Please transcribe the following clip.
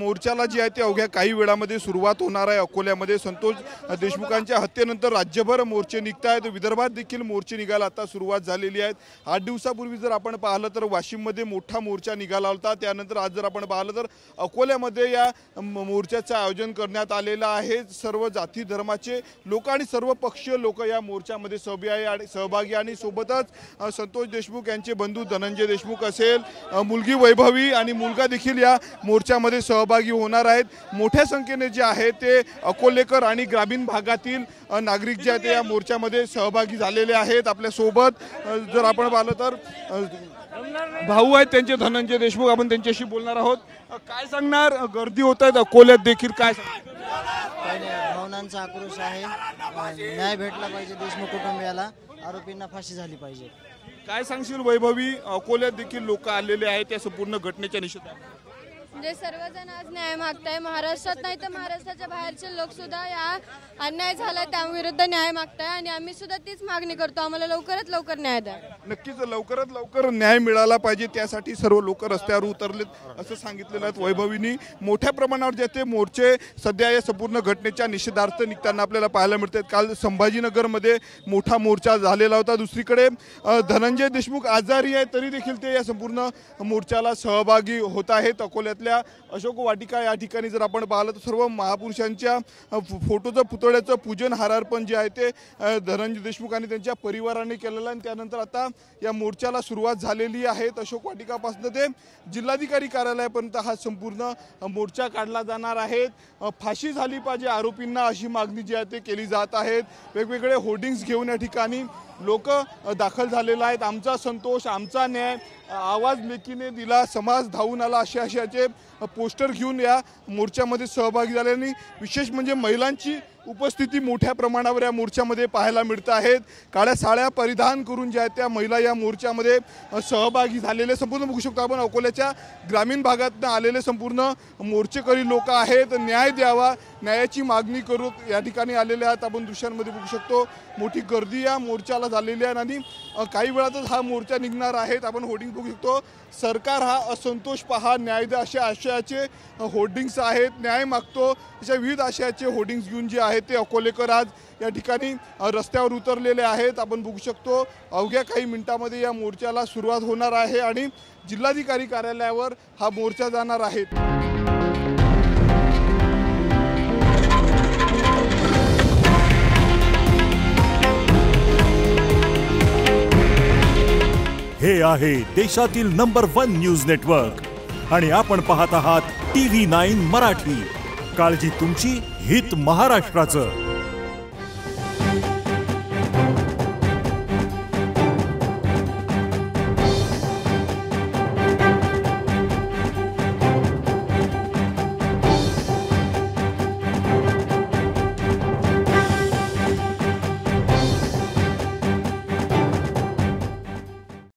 मोर्चाला जी आहे ते अवघ्या काही वेळामध्ये सुरुवात होणार आहे। अकोल्यामध्ये संतोष देशमुखांच्या हत्येनंतर राज्यभर मोर्चे निघत आहेत। विदर्भात देखील मोर्चे निघायला आता सुरुवात झालेली आहे। 8 दिवसापूर्वी जर आपण पाहिलं तर वाशिममध्ये मोठा मोर्चा निघाला होता। त्यानंतर आज जर आपण पाहिलं तर अकोल्यामध्ये या मोर्चाचं आयोजन करण्यात आलेलं आहे। सर्व जाती धर्माचे लोक आणि सर्व पक्षीय लोक या मोर्चामध्ये सहभागी आणि सोबतच संतोष देशमुख यांचे बंधू धनंजय देशमुख असेल, मुलगी वैभवी आणि मुलगा देखील या मोर्चामध्ये सहभागी होणार आहेत। मोठ्या संख्येने जे आहे ते अकोलेकर आणि ग्रामीण भागातील नागरिक जे आहेत या मोर्चामध्ये सहभागी झालेले आहेत। आपल्या सोबत जर आपण पाहिलं तर भाऊ आहेत त्यांचे धनंजय देशमुख, आपण त्यांच्याशी बोलणार आहोत। काय सांगणार, गर्दी होत आहे अकोल्यात देखील, काय भावनांचा आक्रोश आहे। न्याय भेटला पाहिजे देशमुख कुटुंबियाला, आरोपींना फाशी झाली पाहिजे। काय सांगशील वैभवी, अकोल्यात देखील लोक आलेले आहेत त्या संपूर्ण घटनेच्या निषेधार्थ? म्हणजे सर्वजण आज न्याय मागताय। महाराष्ट्रात नाही तर महाराष्ट्राच्या बाहेरचे लोक सुद्धा या अन्याय झाला त्या विरुद्ध न्याय मागताय आणि आम्ही सुद्धा तीच मागणी करतो, आम्हाला लवकरात लवकर न्याय द्या। नक्कीच लवकरात लवकर न्याय मिळाला पाहिजे, त्यासाठी सर्व लोक रस्त्यावर उतरलेत असं सांगितलेलं आहे वैभवीनी। मोठ्या प्रमाणावर जे ते मोर्चे सध्या या संपूर्ण घटनेच्या निषेधार्थ निघताना आपल्याला पाहायला मिळतात। काल संभाजीनगरमध्ये मोठा मोर्चा झालेला होता। दुसरीकडे धनंजय देशमुख आजारी आहे तरी देखील ते या संपूर्ण मोर्चाला सहभागी होत आहेत। अकोल्यातल्या अशोक वाटिका या ठिकाणी जर आपण पाहिलं तर सर्व महापुरुषांच्या फोटोचं पुतळ्याचं पूजन हारार्पण जे आहे ते धनंजय देशमुख आणि त्यांच्या परिवाराने केलेलं आहे। त्यानंतर आता या मोर्चाला सुरुवात झालेली आहे। अशोक वाटिकापासून ते जिल्हाधिकारी कार्यालयापर्यंत हा संपूर्ण मोर्चा काढला जाणार आहे। फाशी झाली पाहिजे आरोपींना अशी मागणी जी आहे ते केली जात आहेत। वेगवेगळे होर्डिंग्स घेऊन या ठिकाणी लोक दाखल झालेले आहेत। आमचा संतोष, आमचा न्याय, आवाज लेकीने दिला, समाज धावून आला अशाचे पोस्टर घेऊन या मोर्चामध्ये सहभागी झाले आणि विशेष म्हणजे महिलांची उपस्थिती मोठ्या प्रमाणावर या मोर्चामध्ये पाहायला मिळत आहेत। काळ्या साड्या परिधान करून ज्या त्या महिला या मोर्चामध्ये सहभागी झालेले संपूर्ण बघू शकतो आपण। अकोल्याच्या ग्रामीण भागातून आलेले संपूर्ण मोर्चेकरी लोक आहेत। न्याय द्यावा, न्यायाची मागणी करू या ठिकाणी आलेले आहेत। आपण दृश्यांमध्ये बघू शकतो मोठी गर्दी या मोर्चाला झालेली आहे आणि काही वेळातच हा मोर्चा निघणार आहेत। आपण होर्डिंग बघू शकतो, सरकार हा असंतोष पहा, न्याय द्या अशा आशयाचे होर्डिंग्स आहेत। न्याय मागतो अशा विविध आशयाचे होर्डिंग्स घेऊन जे आहेत ते अकोलेकर आज या ठिकाणी रस्त्यावर उतरलेले आहेत। आपण बघू शकतो अवघ्या काही मिनिटांमध्ये या मोर्चाला सुरुवात होणार आहे आणि जिल्हाधिकारी कार्यालयावर हा मोर्चा जाणार आहे। हे आहे देशातील नंबर 1 न्यूज नेटवर्क आणि आपण पाहत आहात TV9 मराठी। काळजी तुमची, हित महाराष्ट्राचं।